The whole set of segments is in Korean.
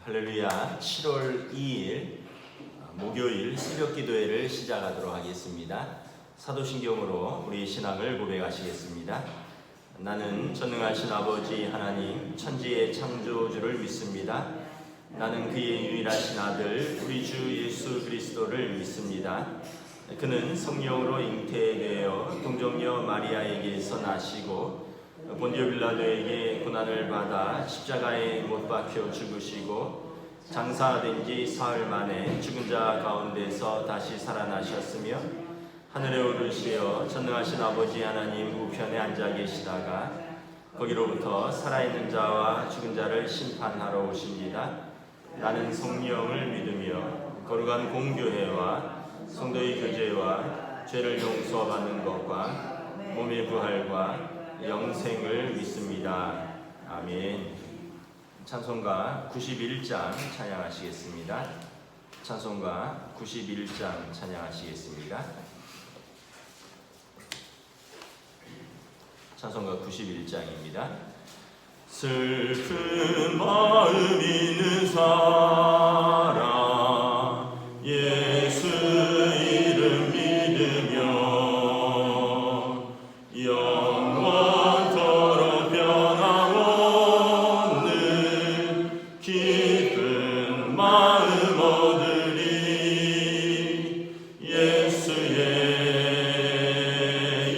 할렐루야. 7월 2일 목요일 새벽 기도회를 시작하도록 하겠습니다. 사도신경으로 우리 신앙을 고백하시겠습니다. 나는 전능하신 아버지 하나님 천지의 창조주를 믿습니다. 나는 그의 유일하신 아들 우리 주 예수 그리스도를 믿습니다. 그는 성령으로 잉태되어 동정녀 마리아에게서 나시고 본디오 빌라도에게 고난을 받아 십자가에 못 박혀 죽으시고 장사된 지 사흘 만에 죽은 자 가운데서 다시 살아나셨으며 하늘에 오르시어 전능하신 아버지 하나님 우편에 앉아 계시다가 거기로부터 살아있는 자와 죽은 자를 심판하러 오십니다. 나는 성령을 믿으며 거룩한 공교회와 성도의 교제와 죄를 용서받는 것과 몸의 부활과 영생을 믿습니다. 아멘. 찬송가 91장 찬양하시겠습니다. 찬송가 91장 찬양하시겠습니다. 찬송가 91장입니다. 슬픈 마음 있는 사람 예수 이름 믿으며 영원토록 변함없는 기쁜 마음 얻으리. 예수의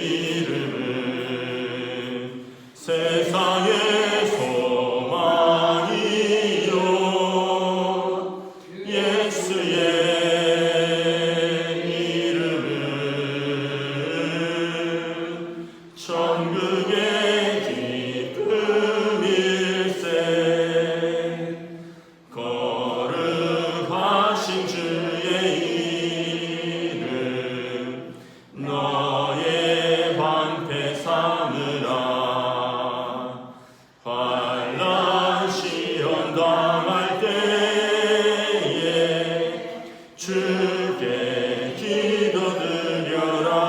이름은 세상의 소망이요 예수의 천국의 기쁨일세. 거룩하신 주의 이름 너의 방패 삼으라. 환난 시험 당할 때에 주께 기도드려라.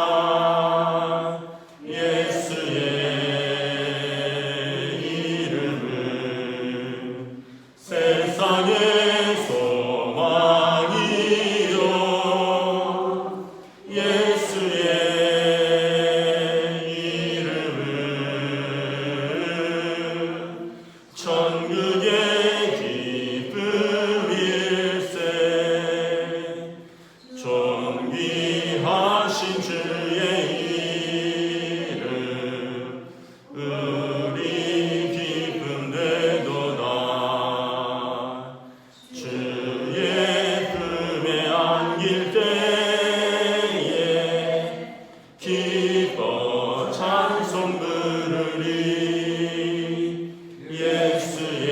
세상의 소망이요 예수의 이름은 천국의 기쁨일세. 존귀하신 주의 이름 우리 기쁨 되도다. 주의 품에 안길 때에 기뻐 찬송 부르리. 예수의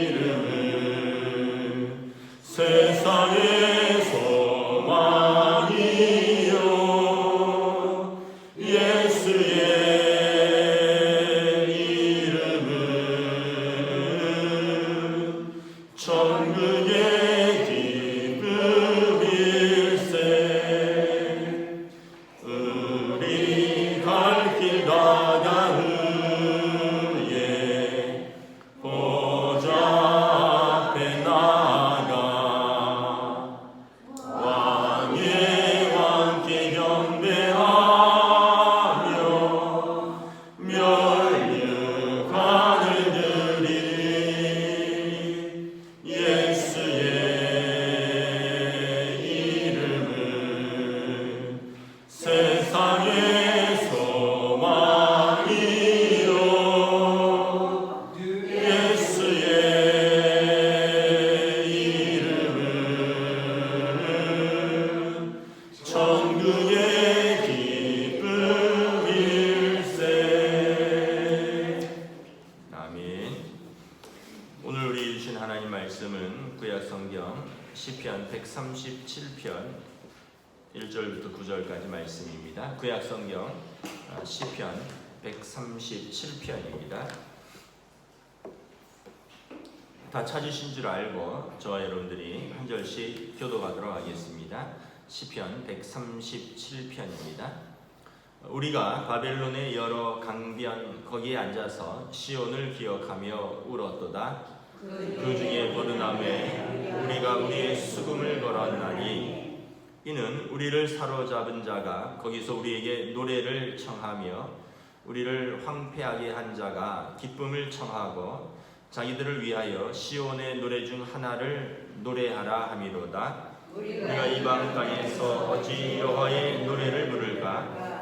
이름은 세상의 소망이요 예수의 천국의 기쁨일세. 우리 갈 길 가나후에 보좌 앞에 나가 왕의 왕께 경배하며 멸류관을 드리리. 예수의 이름은 세상의 소망이요 예수의 이름은 천국의 기쁨일세. 아멘. 오늘 우리 주신 하나님 말씀은 구약성경 시편 137편 1절부터 9절까지 말씀입니다. 구약성경 시편 137편입니다. 다 찾으신 줄 알고 저와 여러분들이 한 절씩 교도하도록 하겠습니다. 시편 137편입니다. 우리가 바벨론의 여러 강변 거기에 앉아서 시온을 기억하며 울었도다. 그 중에 버드나무에 우리가 우리의 수금을 걸었나니 이는 우리를 사로잡은 자가 거기서 우리에게 노래를 청하며 우리를 황폐하게 한 자가 기쁨을 청하고 자기들을 위하여 시온의 노래 중 하나를 노래하라 함이로다. 우리가 이방 땅에서 어찌 여호와의 노래를 부를까?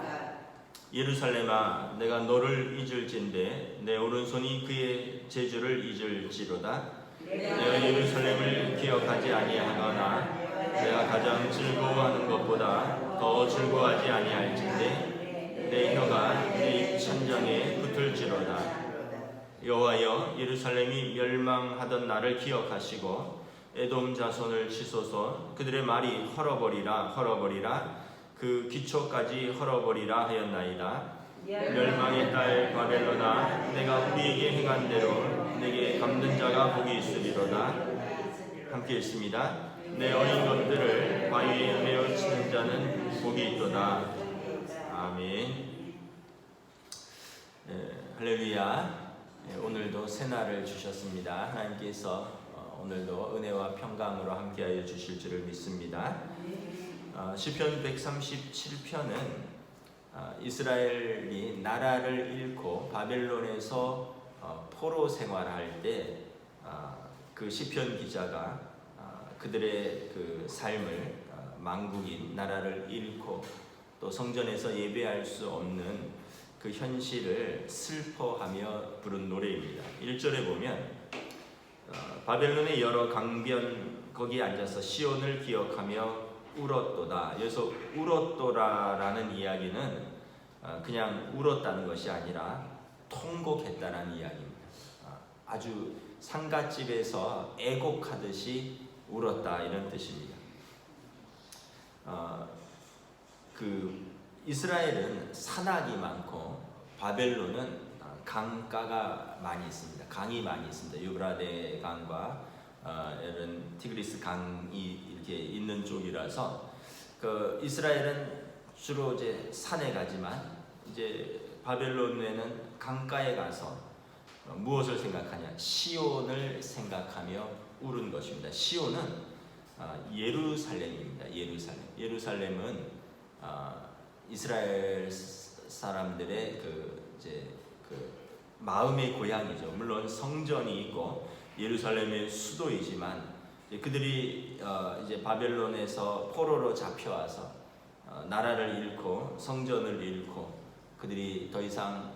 예루살렘아, 내가 너를 잊을진대 내 오른손이 그의 제주를 잊을지로다. 내가 예루살렘을 기억하지 아니하거나 내가 가장 즐거워하는 것보다 더 즐거워하지 아니할진대 내 혀가 내 입천장에 붙을지로다. 여호와여, 예루살렘이 멸망하던 날을 기억하시고 에돔 자손을 치소서. 그들의 말이 헐어버리라 헐어버리라 그 기초까지 헐어버리라 하였나이다. 멸망의 딸 바벨론아, 내가 우리에게 행한 대로 내게 갚는 자가 복이 있으리로다. 함께 읽습니다. 내 어린 것들을 바위에 메어 치는 자는 복이 있도다. 아멘. 할렐루야. 오늘도 새날을 주셨습니다. 하나님께서 오늘도 은혜와 평강으로 함께하여 주실 줄을 믿습니다. 시편 137편은 이스라엘이 나라를 잃고 바벨론에서 포로 생활할 때 그 시편 기자가 그들의 그 삶을 망국인 나라를 잃고 또 성전에서 예배할 수 없는 그 현실을 슬퍼하며 부른 노래입니다. 1절에 보면 바벨론의 여러 강변 거기에 앉아서 시온을 기억하며 울었도다. 여기서 울었도라라는 이야기는 그냥 울었다는 것이 아니라 통곡했다는 이야기입니다. 아주 상갓집에서 애곡하듯이 울었다 이런 뜻입니다. 그 이스라엘은 산악이 많고 바벨론은 강가가 많이 있습니다. 강이 많이 있습니다. 유브라데 강과 이런 티그리스 강이 이렇게 있는 쪽이라서 그 이스라엘은 주로 이제 산에 가지만 이제 바벨론에는 강가에 가서 무엇을 생각하냐? 시온을 생각하며 울은 것입니다. 시온은 예루살렘입니다. 예루살렘은 이스라엘 사람들의 그 마음의 고향이죠. 물론 성전이 있고 예루살렘의 수도이지만 그들이 이제 바벨론에서 포로로 잡혀와서 나라를 잃고 성전을 잃고 그들이 더 이상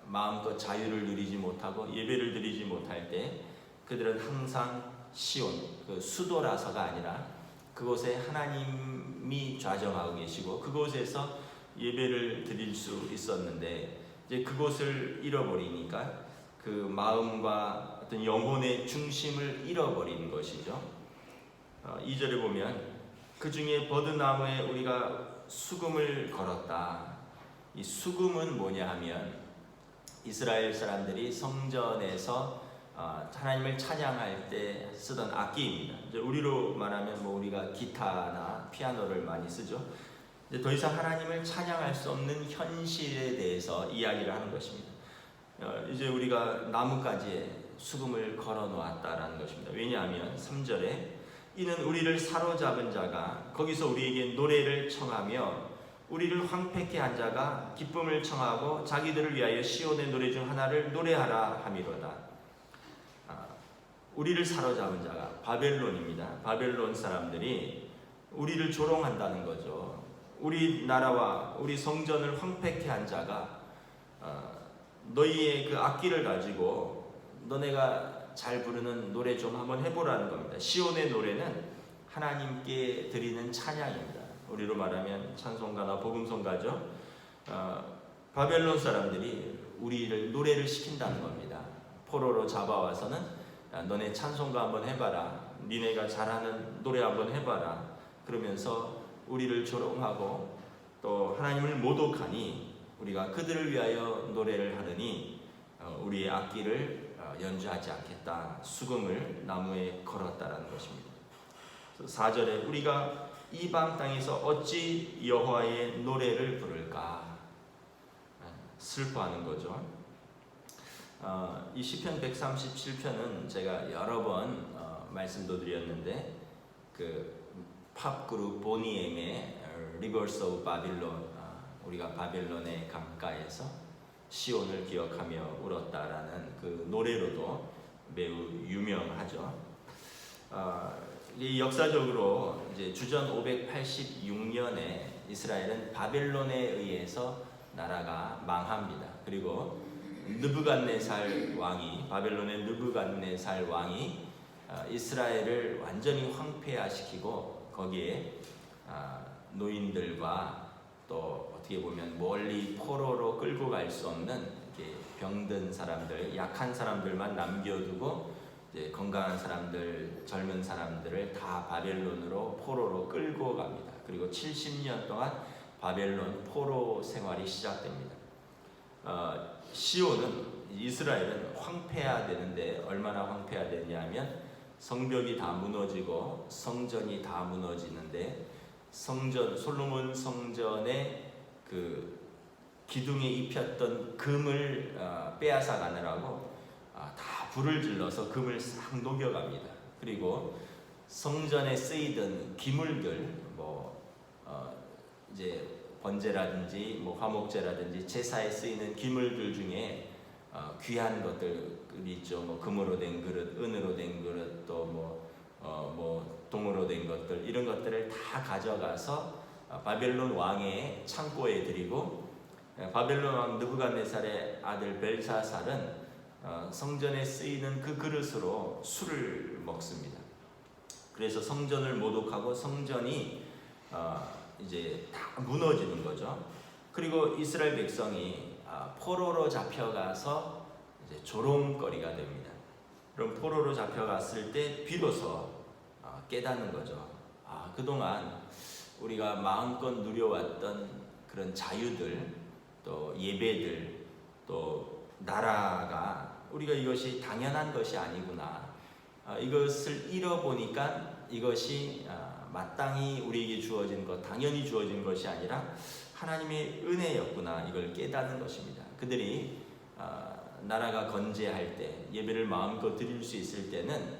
마음껏 자유를 누리지 못하고 예배를 드리지 못할 때 그들은 항상 시온, 그 수도라서가 아니라 그곳에 하나님이 좌정하고 계시고 그곳에서 예배를 드릴 수 있었는데 이제 그곳을 잃어버리니까 그 마음과 어떤 영혼의 중심을 잃어버린 것이죠. 2절에 보면 그 중에 버드나무에 우리가 수금을 걸었다. 이 수금은 뭐냐 하면 이스라엘 사람들이 성전에서 하나님을 찬양할 때 쓰던 악기입니다. 이제 우리로 말하면 뭐 우리가 기타나 피아노를 많이 쓰죠. 이제 더 이상 하나님을 찬양할 수 없는 현실에 대해서 이야기를 하는 것입니다. 이제 우리가 나뭇가지에 수금을 걸어 놓았다라는 것입니다. 왜냐하면 3절에 이는 우리를 사로잡은 자가 거기서 우리에게 노래를 청하며 우리를 황폐케 한 자가 기쁨을 청하고 자기들을 위하여 시온의 노래 중 하나를 노래하라 함이로다. 우리를 사로잡은 자가 바벨론입니다. 바벨론 사람들이 우리를 조롱한다는 거죠. 우리 나라와 우리 성전을 황폐케 한 자가 너희의 그 악기를 가지고 너네가 잘 부르는 노래 좀 한번 해보라는 겁니다. 시온의 노래는 하나님께 드리는 찬양입니다. 우리로 말하면 찬송가나 복음송가죠. 바벨론 사람들이 우리를 노래를 시킨다는 겁니다. 포로로 잡아와서는 너네 찬송가 한번 해봐라. 니네가 잘하는 노래 한번 해봐라. 그러면서 우리를 조롱하고 또 하나님을 모독하니 우리가 그들을 위하여 노래를 하느니 우리의 악기를 연주하지 않겠다. 수금을 나무에 걸었다라는 것입니다. 4절에 우리가 이방 땅에서 어찌 여호와의 노래를 부를까? 슬퍼하는 거죠. 이 시편 137편은 제가 여러 번 말씀도 드렸는데 그 팝 그룹 보니엠의 Rivers of Babylon, 우리가 바벨론의 강가에서 시온을 기억하며 울었다라는 그 노래로도 매우 유명하죠. 이 역사적으로 이제 주전 586년에 이스라엘은 바벨론에 의해서 나라가 망합니다. 그리고 느부갓네살 왕이, 바벨론의 느부갓네살 왕이 이스라엘을 완전히 황폐화시키고 거기에 노인들과 또 어떻게 보면 멀리 포로로 끌고 갈 수 없는 병든 사람들, 약한 사람들만 남겨두고 이제 건강한 사람들, 젊은 사람들을 다 바벨론으로 포로로 끌고 갑니다. 그리고 70년 동안 바벨론 포로 생활이 시작됩니다. 시온은, 이스라엘은 황폐화되는데 얼마나 황폐화되냐면 성벽이 다 무너지고 성전이 다 무너지는데 솔로몬 성전의 그 기둥에 입혔던 금을 빼앗아 가느라고 다 불을 질러서 금을 싹 녹여갑니다. 그리고 성전에 쓰이던 기물들, 이제 번제라든지 화목제라든지 제사에 쓰이는 기물들 중에 귀한 것들이 있죠. 금으로 된 그릇, 은으로 된 그릇, 또 동으로 된 것들, 이런 것들을 다 가져가서 바벨론 왕의 창고에 드리고, 바벨론 왕 느부갓네살의 아들 벨사살은 성전에 쓰이는 그 그릇으로 술을 먹습니다. 그래서 성전을 모독하고 성전이 이제 다 무너지는 거죠. 그리고 이스라엘 백성이 포로로 잡혀가서 이제 조롱거리가 됩니다. 그럼 포로로 잡혀갔을 때 비로소 깨닫는 거죠. 그동안 우리가 마음껏 누려왔던 그런 자유들, 또 예배들, 또 나라가 우리가 이것이 당연한 것이 아니구나. 이것을 잃어보니까 이것이 마땅히 우리에게 주어진 것, 당연히 주어진 것이 아니라 하나님의 은혜였구나. 이걸 깨닫는 것입니다. 그들이 나라가 건재할 때, 예배를 마음껏 드릴 수 있을 때는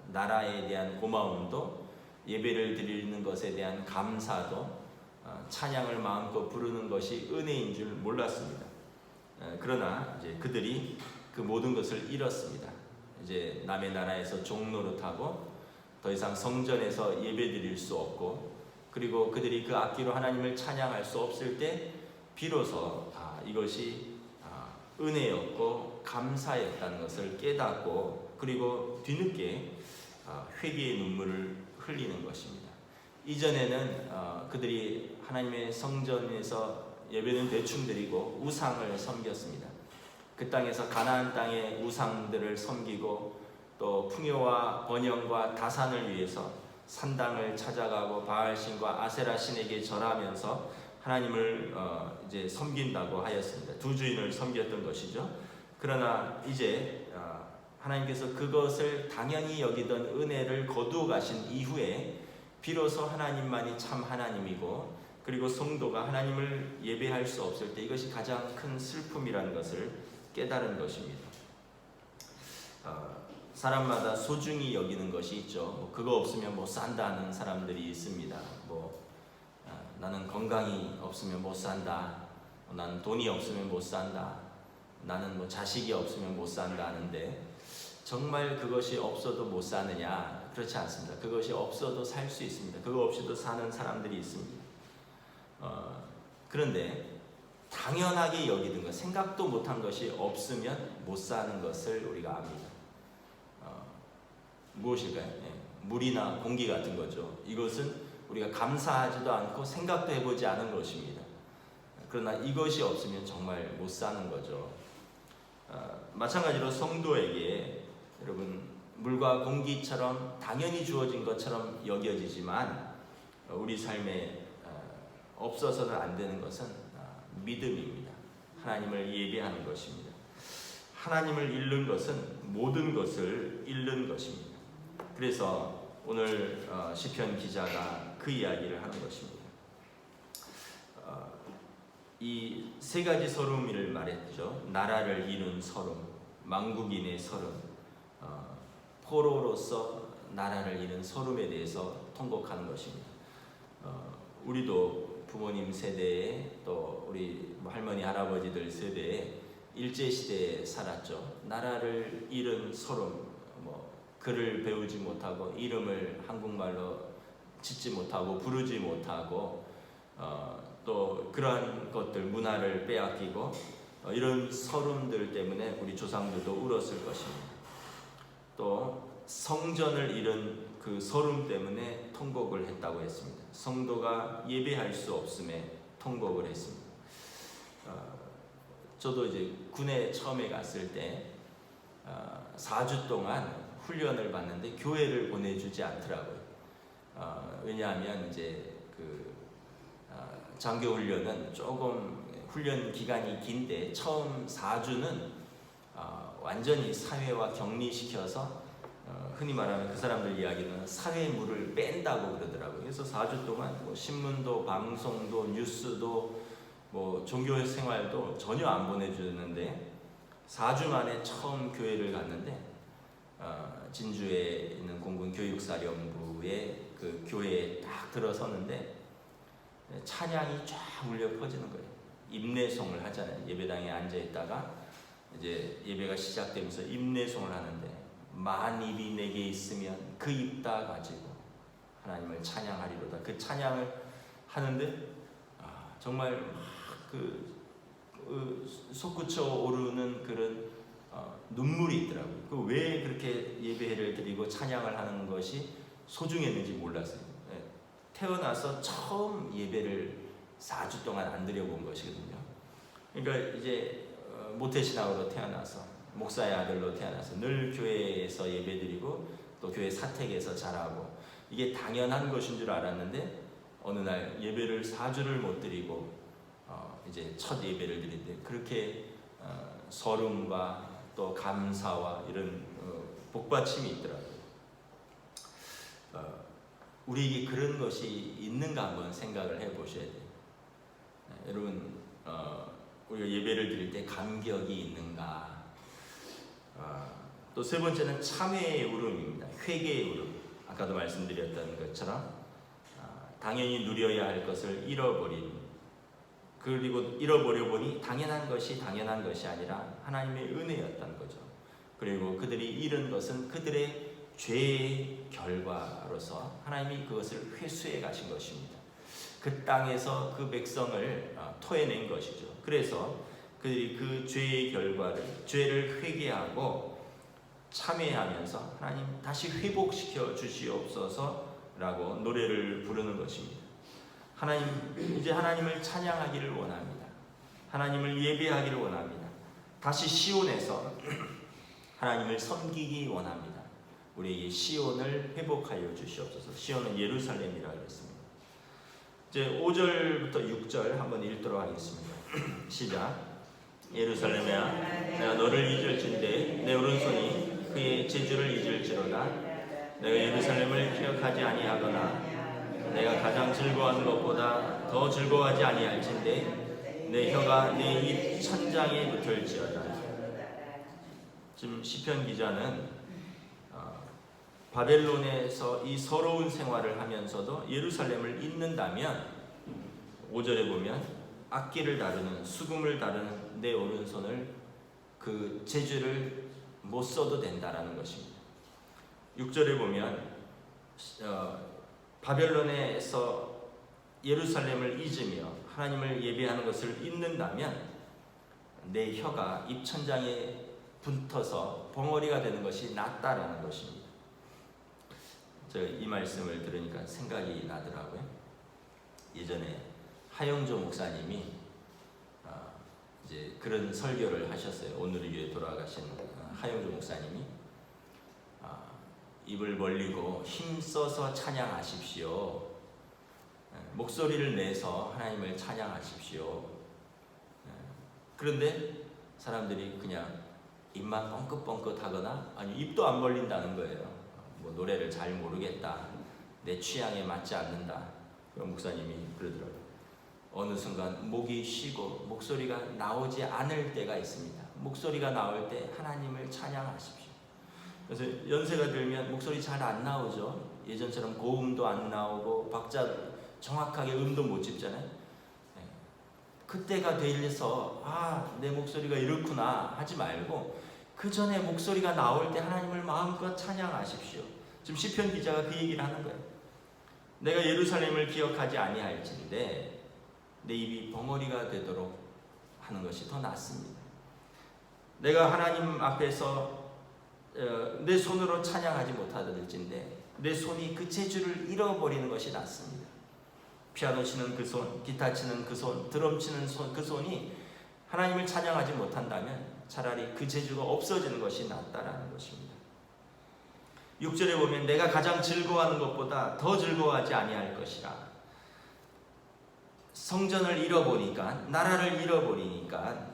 나라에 대한 고마움도, 예배를 드리는 것에 대한 감사도, 찬양을 마음껏 부르는 것이 은혜인 줄 몰랐습니다. 그러나 이제 그들이 그 모든 것을 잃었습니다. 이제 남의 나라에서 종노릇하고 더 이상 성전에서 예배드릴 수 없고, 그리고 그들이 그 악기로 하나님을 찬양할 수 없을 때 비로소 이것이 은혜였고 감사였다는 것을 깨닫고, 그리고 뒤늦게 회개의 눈물을 흘리는 것입니다. 이전에는 그들이 하나님의 성전에서 예배는 대충 드리고 우상을 섬겼습니다. 그 땅에서 가나안 땅의 우상들을 섬기고, 또 풍요와 번영과 다산을 위해서 산당을 찾아가고 바알신과 아세라 신에게 절하면서 하나님을 이제 섬긴다고 하였습니다. 두 주인을 섬겼던 것이죠. 그러나 이제 하나님께서 그것을 당연히 여기던 은혜를 거두어 가신 이후에 비로소 하나님만이 참 하나님이고, 그리고 성도가 하나님을 예배할 수 없을 때 이것이 가장 큰 슬픔이라는 것을 깨달은 것입니다. 사람마다 소중히 여기는 것이 있죠. 그거 없으면 못 산다는 사람들이 있습니다. 나는 건강이 없으면 못 산다. 나는 돈이 없으면 못 산다. 나는 자식이 없으면 못 산다 하는데, 정말 그것이 없어도 못 사느냐? 그렇지 않습니다. 그것이 없어도 살 수 있습니다. 그거 없이도 사는 사람들이 있습니다. 그런데 당연하게 여기는 것, 생각도 못한 것이 없으면 못 사는 것을 우리가 압니다. 무엇일까요? 물이나 공기 같은 거죠. 이것은 우리가 감사하지도 않고 생각도 해보지 않은 것입니다. 그러나 이것이 없으면 정말 못 사는 거죠. 마찬가지로 성도에게 여러분, 물과 공기처럼 당연히 주어진 것처럼 여겨지지만 우리 삶에 없어서는 안 되는 것은 믿음입니다. 하나님을 예배하는 것입니다. 하나님을 잃는 것은 모든 것을 잃는 것입니다. 그래서 오늘 시편 기자가 그 이야기를 하는 것입니다. 이 세 가지 서름을 말했죠. 나라를 이룬 서름, 만국인의 서름, 포로로서 나라를 이룬 서름에 대해서 통곡하는 것입니다. 우리도 부모님 세대에 또 우리 할머니 할아버지들 세대에 일제 시대에 살았죠. 나라를 잃은 서름, 글을 배우지 못하고 이름을 한국말로 짓지 못하고 부르지 못하고 또 그러한 것들 문화를 빼앗기고 이런 서름들 때문에 우리 조상들도 울었을 것입니다. 또 성전을 잃은 그 서름 때문에 통곡을 했다고 했습니다. 성도가 예배할 수 없음에 통곡을 했습니다. 저도 이제 군에 처음에 갔을 때 4주 동안 훈련을 받는데 교회를 보내주지 않더라고요. 왜냐하면 이제 장교 훈련은 조금 훈련 기간이 긴데 처음 4주는 완전히 사회와 격리시켜서 흔히 말하면 그 사람들 이야기는 사회 물을 뺀다고 그러더라고요. 그래서 4주 동안 신문도 방송도 뉴스도 종교 생활도 전혀 안 보내주는데 4주 만에 처음 교회를 갔는데 진주에 있는 공군 교육사령부의 그 교회에 딱 들어서는데 찬양이 쫙 울려 퍼지는 거예요. 임내송을 하잖아요. 예배당에 앉아 있다가 이제 예배가 시작되면서 임내송을 하는데 만 입이 내게 있으면 그 입 다 가지고 하나님을 찬양하리로다. 그 찬양을 하는데 정말 솟구쳐 오르는 그런 눈물이 있더라고요. 왜 그렇게 예배를 드리고 찬양을 하는 것이 소중했는지 몰랐어요. 태어나서 처음 예배를 4주 동안 안 드려본 것이거든요. 그러니까 이제 모태신앙으로 태어나서 목사의 아들로 태어나서 늘 교회에서 예배드리고 또 교회 사택에서 자라고 이게 당연한 것인 줄 알았는데 어느 날 예배를 4주를 못 드리고 이제 첫 예배를 드리는데 그렇게 서름과 또 감사와 이런 복받침이 있더라고요. 우리에게 그런 것이 있는가 한번 생각을 해보셔야 돼요. 여러분 우리가 예배를 드릴 때 감격이 있는가? 또 세 번째는 참회의 울음입니다. 회개의 울음. 아까도 말씀드렸던 것처럼 당연히 누려야 할 것을 잃어버린, 그리고 잃어버려 보니 당연한 것이 아니라 하나님의 은혜였던 거죠. 그리고 그들이 잃은 것은 그들의 죄의 결과로서 하나님이 그것을 회수해 가신 것입니다. 그 땅에서 그 백성을 토해낸 것이죠. 그래서 그들이 그 죄의 결과를, 죄를 회개하고 참회하면서 하나님 다시 회복시켜 주시옵소서라고 노래를 부르는 것입니다. 하나님, 이제 하나님을 찬양하기를 원합니다. 하나님을 예배하기를 원합니다. 다시 시온에서 하나님을 섬기기 원합니다. 우리에게 시온을 회복하여 주시옵소서. 시온은 예루살렘이라고 했습니다. 이제 5절부터 6절 한번 읽도록 하겠습니다. 시작. 예루살렘아, 내가 너를 잊을진대 내 오른손이 그의 재주를 잊을지로다. 내가 예루살렘을 기억하지 아니하거나 내가 가장 즐거워하는 것보다 더 즐거워하지 아니할진대 내 혀가 내 입 천장에 붙을지어다. 지금 시편 기자는 바벨론에서 이 서러운 생활을 하면서도 예루살렘을 잊는다면 5절에 보면 악기를 다루는, 수금을 다루는 내 오른손을 그 재주를 못 써도 된다라는 것입니다. 6절에 보면 바벨론에서 예루살렘을 잊으며 하나님을 예배하는 것을 잊는다면 내 혀가 입천장에 붙어서 벙어리가 되는 것이 낫다라는 것입니다. 이 말씀을 들으니까 생각이 나더라고요. 예전에 하영조 목사님이 이제 그런 설교를 하셨어요. 오늘을 위해 돌아가신 하영조 목사님이 입을 벌리고 힘써서 찬양하십시오. 목소리를 내서 하나님을 찬양하십시오. 그런데 사람들이 그냥 입만 뻥긋뻥긋하거나 아니 입도 안 벌린다는 거예요. 노래를 잘 모르겠다, 내 취향에 맞지 않는다. 목사님이 그러더라고요. 어느 순간 목이 쉬고 목소리가 나오지 않을 때가 있습니다. 목소리가 나올 때 하나님을 찬양하십시오. 그래서 연세가 들면 목소리 잘 안 나오죠. 예전처럼 고음도 안 나오고 박자 정확하게 음도 못 짚잖아요. 그때가 돼서 내 목소리가 이렇구나 하지 말고 그 전에 목소리가 나올 때 하나님을 마음껏 찬양하십시오. 지금 시편 기자가 그 얘기를 하는 거예요. 내가 예루살렘을 기억하지 아니할진대 내 입이 벙어리가 되도록 하는 것이 더 낫습니다. 내가 하나님 앞에서 내 손으로 찬양하지 못하더일진데 내 손이 그 재주를 잃어버리는 것이 낫습니다. 피아노 치는 그 손, 기타 치는 그 손, 드럼 치는 그 손이 하나님을 찬양하지 못한다면 차라리 그 재주가 없어지는 것이 낫다라는 것입니다. 6절에 보면 내가 가장 즐거워하는 것보다 더 즐거워하지 아니할 것이라. 성전을 잃어보니까, 나라를 잃어버리니까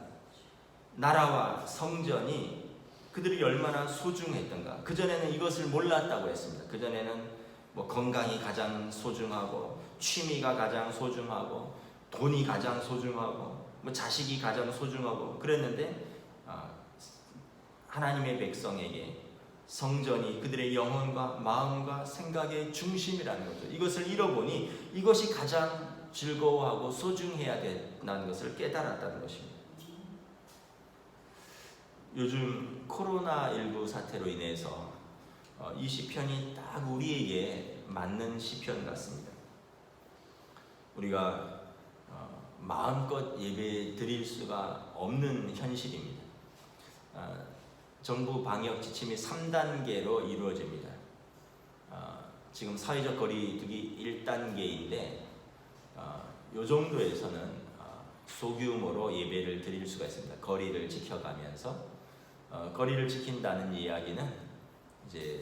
나라와 성전이 그들이 얼마나 소중했던가. 그전에는 이것을 몰랐다고 했습니다. 그전에는 건강이 가장 소중하고 취미가 가장 소중하고 돈이 가장 소중하고 자식이 가장 소중하고 그랬는데 하나님의 백성에게 성전이 그들의 영혼과 마음과 생각의 중심이라는 거죠. 이것을 잃어보니 이것이 가장 즐거워하고 소중해야 된다는 것을 깨달았다는 것입니다. 요즘 코로나19 사태로 인해서 이 시편이 딱 우리에게 맞는 시편 같습니다. 우리가 마음껏 예배 드릴 수가 없는 현실입니다. 정부 방역 지침이 3단계로 이루어집니다. 지금 사회적 거리두기 1단계인데 이 정도에서는 소규모로 예배를 드릴 수가 있습니다. 거리를 지켜가면서 거리를 지킨다는 이야기는 이제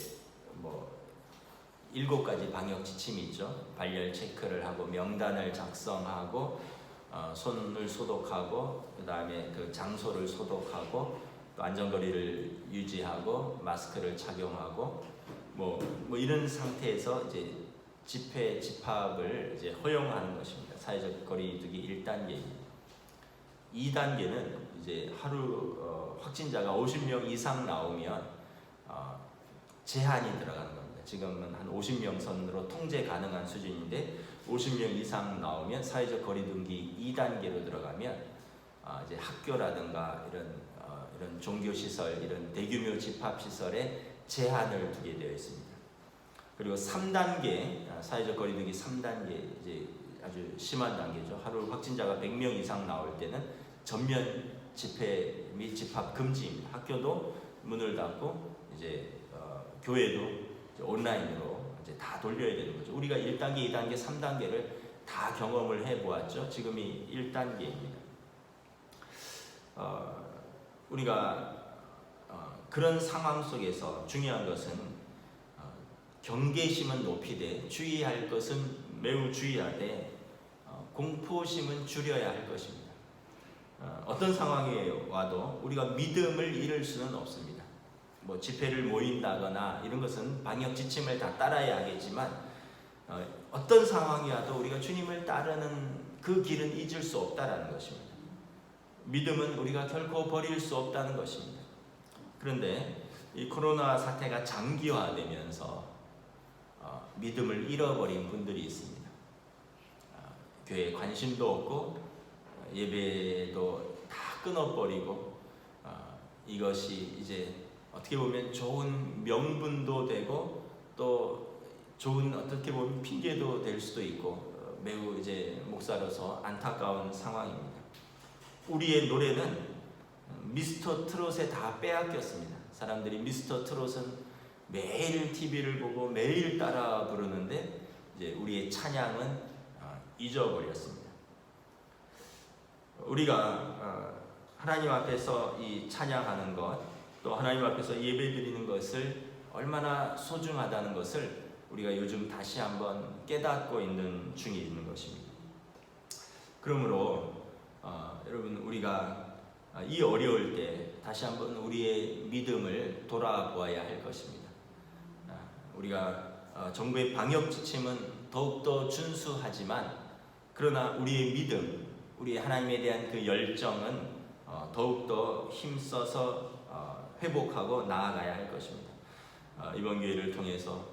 7가지 방역 지침이 있죠. 발열 체크를 하고 명단을 작성하고 손을 소독하고 그 다음에 그 장소를 소독하고 또 안전거리를 유지하고 마스크를 착용하고 이런 상태에서 이제 집회 집합을 이제 허용하는 것입니다. 사회적 거리두기 1단계입니다. 2단계는 이제 하루 확진자가 50명 이상 나오면 제한이 들어가는 겁니다. 지금은 한 50명 선으로 통제 가능한 수준인데 50명 이상 나오면 사회적 거리두기 2단계로 들어가면 이제 학교라든가 이런 종교 시설, 이런 대규모 집합 시설에 제한을 두게 되어 있습니다. 그리고 3단계 사회적 거리두기 3단계 이제 아주 심한 단계죠. 하루 확진자가 100명 이상 나올 때는 전면 집회 및 집합 금지입니다. 학교도 문을 닫고 이제 교회도 이제 온라인으로 이제 다 돌려야 되는 거죠. 우리가 1단계, 2단계, 3단계를 다 경험을 해보았죠. 지금이 1단계입니다. 우리가 그런 상황 속에서 중요한 것은 경계심은 높이되 주의할 것은 매우 주의하되 공포심은 줄여야 할 것입니다. 어떤 상황에 와도 우리가 믿음을 잃을 수는 없습니다. 집회를 모인다거나 이런 것은 방역 지침을 다 따라야 하겠지만 어떤 상황이 와도 우리가 주님을 따르는 그 길은 잊을 수 없다라는 것입니다. 믿음은 우리가 결코 버릴 수 없다는 것입니다. 그런데 이 코로나 사태가 장기화되면서 믿음을 잃어버린 분들이 있습니다. 교회에 관심도 없고 예배도 다 끊어버리고 이것이 이제 어떻게 보면 좋은 명분도 되고 또 좋은 어떻게 보면 핑계도 될 수도 있고 매우 이제 목사로서 안타까운 상황입니다. 우리의 노래는 미스터 트롯에 다 빼앗겼습니다. 사람들이 미스터 트롯은 매일 TV를 보고 매일 따라 부르는데 이제 우리의 찬양은 잊어버렸습니다. 우리가 하나님 앞에서 이 찬양하는 것, 또 하나님 앞에서 예배드리는 것을 얼마나 소중하다는 것을 우리가 요즘 다시 한번 깨닫고 있는 중에 있는 것입니다. 그러므로 여러분 우리가 이 어려울 때 다시 한번 우리의 믿음을 돌아보아야 할 것입니다. 우리가 정부의 방역 지침은 더욱더 준수하지만 그러나 우리의 믿음, 우리 하나님에 대한 그 열정은 더욱더 힘써서 회복하고 나아가야 할 것입니다. 이번 기회를 통해서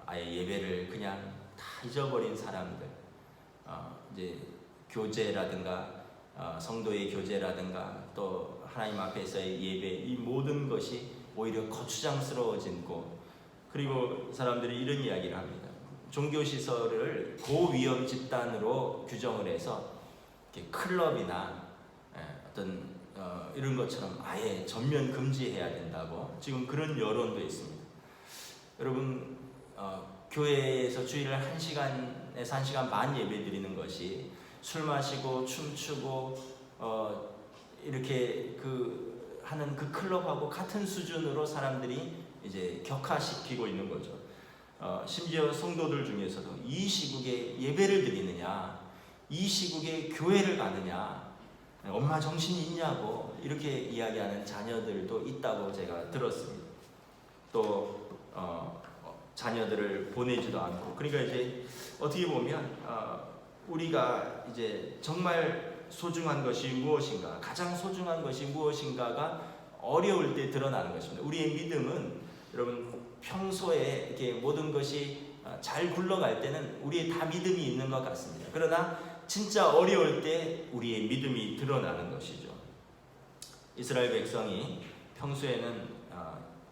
아예 예배를 그냥 다 잊어버린 사람들, 이제 교제라든가 성도의 교제라든가 또 하나님 앞에서의 예배, 이 모든 것이 오히려 거추장스러워진 곳. 그리고 사람들이 이런 이야기를 합니다. 종교시설을 고위험 집단으로 규정을 해서 이렇게 클럽이나 어떤 이런 것처럼 아예 전면 금지해야 된다고 지금 그런 여론도 있습니다. 여러분, 교회에서 주일을 1시간에서 1시간 반 예배 드리는 것이 술 마시고 춤추고 이렇게 하는 그 클럽하고 같은 수준으로 사람들이 이제 격화시키고 있는 거죠. 심지어 성도들 중에서도 이 시국에 예배를 드리느냐, 이 시국에 교회를 가느냐, 엄마 정신이 있냐고 이렇게 이야기하는 자녀들도 있다고 제가 들었습니다. 또 자녀들을 보내지도 않고, 그러니까 이제 어떻게 보면 우리가 이제 정말 소중한 것이 무엇인가, 가장 소중한 것이 무엇인가가 어려울 때 드러나는 것입니다. 우리의 믿음은 여러분 평소에 이렇게 모든 것이 잘 굴러갈 때는 우리의 다 믿음이 있는 것 같습니다. 그러나 진짜 어려울 때 우리의 믿음이 드러나는 것이죠. 이스라엘 백성이 평소에는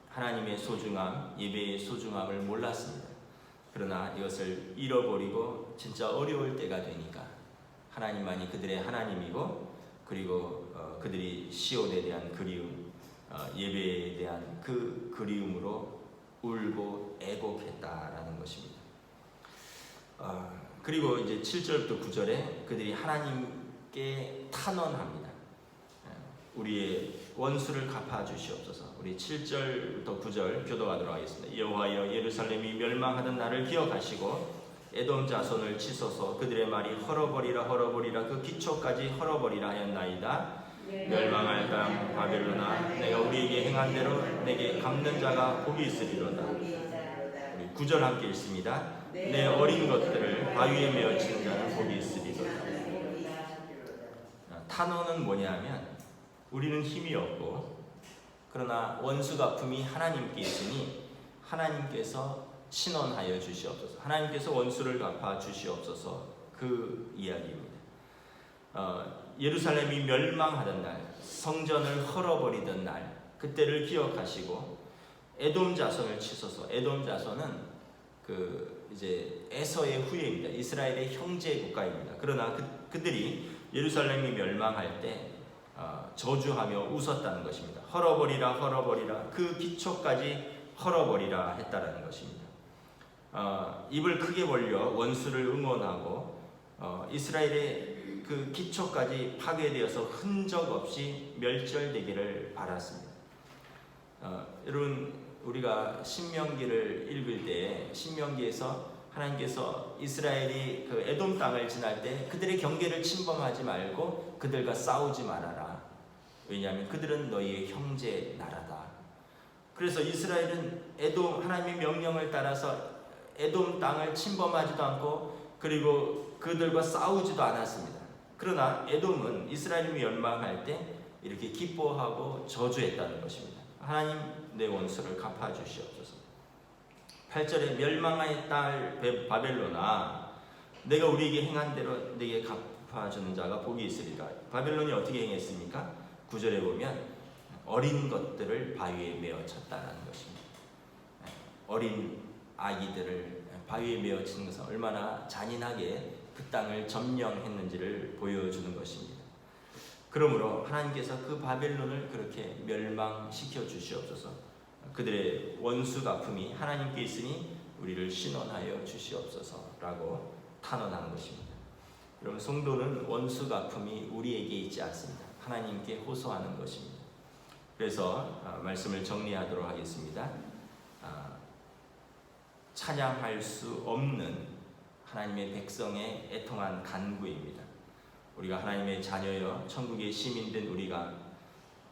하나님의 소중함, 예배의 소중함을 몰랐습니다. 그러나 이것을 잃어버리고 진짜 어려울 때가 되니까 하나님만이 그들의 하나님이고, 그리고 그들이 시온에 대한 그리움, 예배에 대한 그 그리움으로 울고 애곡했다라는 것입니다. 그리고 이제 7절부터 9절에 그들이 하나님께 탄원합니다. 우리의 원수를 갚아주시옵소서. 우리 7절부터 9절 교도하도록 하겠습니다. 여호와여, 예루살렘이 멸망하던 날을 기억하시고 에돔 자손을 치소서. 그들의 말이 헐어버리라 헐어버리라 그 기초까지 헐어버리라 하였나이다. 멸망할 땅 바벨론아, 내가 우리에게 행한 대로 내게 갚는 자가 복이 있으리로다. 우리 9절 함께 읽습니다. 내 어린 것들을 바위에 메어 치는 자는 복이 있으리로다. 탄원은 뭐냐면 우리는 힘이 없고, 그러나 원수 갚음이 하나님께 있으니 하나님께서 신원하여 주시옵소서. 하나님께서 원수를 갚아 주시옵소서. 그 이야기입니다. 예루살렘이 멸망하던 날, 성전을 헐어버리던 날, 그때를 기억하시고 에돔 자손을 치소서. 에돔 자손은 이제 에서의 후예입니다. 이스라엘의 형제 국가입니다. 그러나 그들이 예루살렘이 멸망할 때 저주하며 웃었다는 것입니다. 헐어버리라 헐어버리라 그 기초까지 헐어버리라 했다라는 것입니다. 입을 크게 벌려 원수를 응원하고 이스라엘의 그 기초까지 파괴되어서 흔적 없이 멸절되기를 바랐습니다. 여러분, 우리가 신명기를 읽을 때 신명기에서 하나님께서 이스라엘이 그 에돔 땅을 지날 때 그들의 경계를 침범하지 말고 그들과 싸우지 말아라. 왜냐하면 그들은 너희의 형제 나라다. 그래서 이스라엘은 하나님의 명령을 따라서 에돔 땅을 침범하지도 않고 그리고 그들과 싸우지도 않았습니다. 그러나 에돔은 이스라엘이 멸망할 때 이렇게 기뻐하고 저주했다는 것입니다. 하나님, 내 원수를 갚아주시옵소서. 8절에 멸망의 딸 바벨론아, 내가 우리에게 행한 대로 내게 갚아주는 자가 복이 있으리라. 바벨론이 어떻게 행했습니까? 9절에 보면 어린 것들을 바위에 메어 쳤다는 것입니다. 어린 아기들을 바위에 메어 치는 것은 얼마나 잔인하게 그 땅을 점령했는지를 보여주는 것입니다. 그러므로 하나님께서 그 바벨론을 그렇게 멸망시켜 주시옵소서. 그들의 원수 갚음이 하나님께 있으니 우리를 신원하여 주시옵소서라고 탄원하는 것입니다. 여러분, 성도는 원수 갚음이 우리에게 있지 않습니다. 하나님께 호소하는 것입니다. 그래서 말씀을 정리하도록 하겠습니다. 찬양할 수 없는 하나님의 백성의 애통한 간구입니다. 우리가 하나님의 자녀여 천국의 시민된 우리가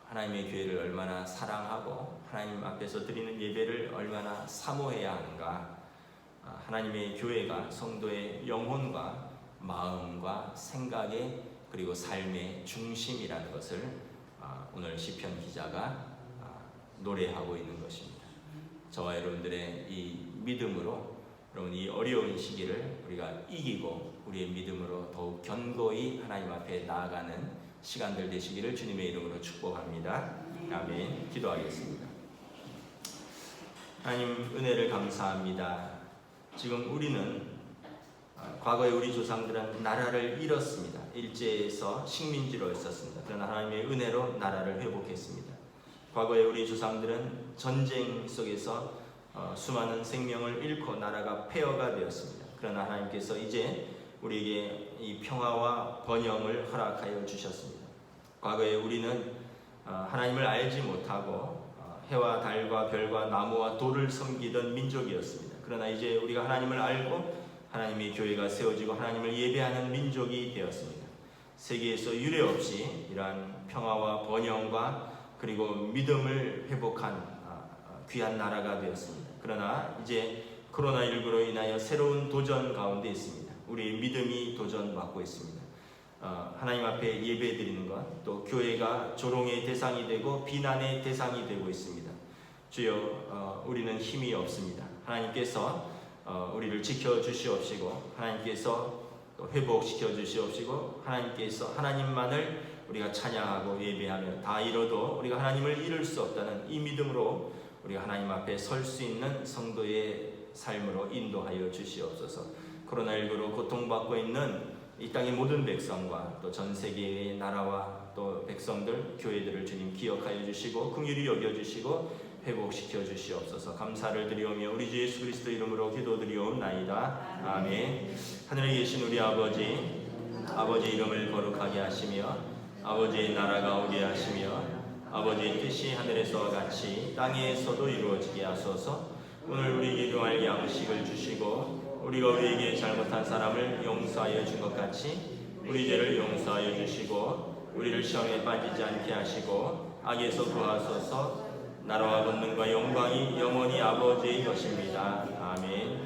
하나님의 교회를 얼마나 사랑하고 하나님 앞에서 드리는 예배를 얼마나 사모해야 하는가. 하나님의 교회가 성도의 영혼과 마음과 생각의 그리고 삶의 중심이라는 것을 오늘 시편 기자가 노래하고 있는 것입니다. 저와 여러분들의 이 믿음으로 여러분 이 어려운 시기를 우리가 이기고 우리의 믿음으로 더욱 견고히 하나님 앞에 나아가는 시간들 되시기를 주님의 이름으로 축복합니다. 아멘. 기도하겠습니다. 하나님 은혜를 감사합니다. 지금 우리는 과거에 우리 조상들은 나라를 잃었습니다. 일제에서 식민지로 있었습니다. 그러나 하나님의 은혜로 나라를 회복했습니다. 과거에 우리 조상들은 전쟁 속에서 수많은 생명을 잃고 나라가 폐허가 되었습니다. 그러나 하나님께서 이제 우리에게 이 평화와 번영을 허락하여 주셨습니다. 과거에 우리는 하나님을 알지 못하고 해와 달과 별과 나무와 돌을 섬기던 민족이었습니다. 그러나 이제 우리가 하나님을 알고 하나님의 교회가 세워지고 하나님을 예배하는 민족이 되었습니다. 세계에서 유례없이 이러한 평화와 번영과 그리고 믿음을 회복한 귀한 나라가 되었습니다. 그러나 이제 코로나19로 인하여 새로운 도전 가운데 있습니다. 우리의 믿음이 도전받고 있습니다. 하나님 앞에 예배드리는 것, 또 교회가 조롱의 대상이 되고 비난의 대상이 되고 있습니다. 주여, 우리는 힘이 없습니다. 하나님께서 우리를 지켜주시옵시고 하나님께서 또 회복시켜 주시옵시고 하나님께서 하나님만을 우리가 찬양하고 예배하며 다 이뤄도 우리가 하나님을 잃을 수 없다는 이 믿음으로 우리가 하나님 앞에 설 수 있는 성도의 삶으로 인도하여 주시옵소서. 코로나19로 고통받고 있는 이 땅의 모든 백성과 또 전 세계의 나라와 또 백성들, 교회들을 주님 기억하여 주시고 긍휼히 여겨주시고 회복시켜 주시옵소서. 감사를 드리오며 우리 주 예수 그리스도 이름으로 기도드리옵나이다. 아멘. 하늘에 계신 우리 아버지 이름을 거룩하게 하시며 아버지의 나라가 오게 하시며 아버지의 뜻이 하늘에서와 같이 땅에서도 이루어지게 하소서. 오늘 우리에게 일용할 양식을 주시고 우리가 우리에게 잘못한 사람을 용서하여 준 것 같이 우리 죄를 용서하여 주시고 우리를 시험에 빠지지 않게 하시고 악에서 구하소서. 나라와 권능과 영광이 영원히 아버지의 것입니다. 아멘.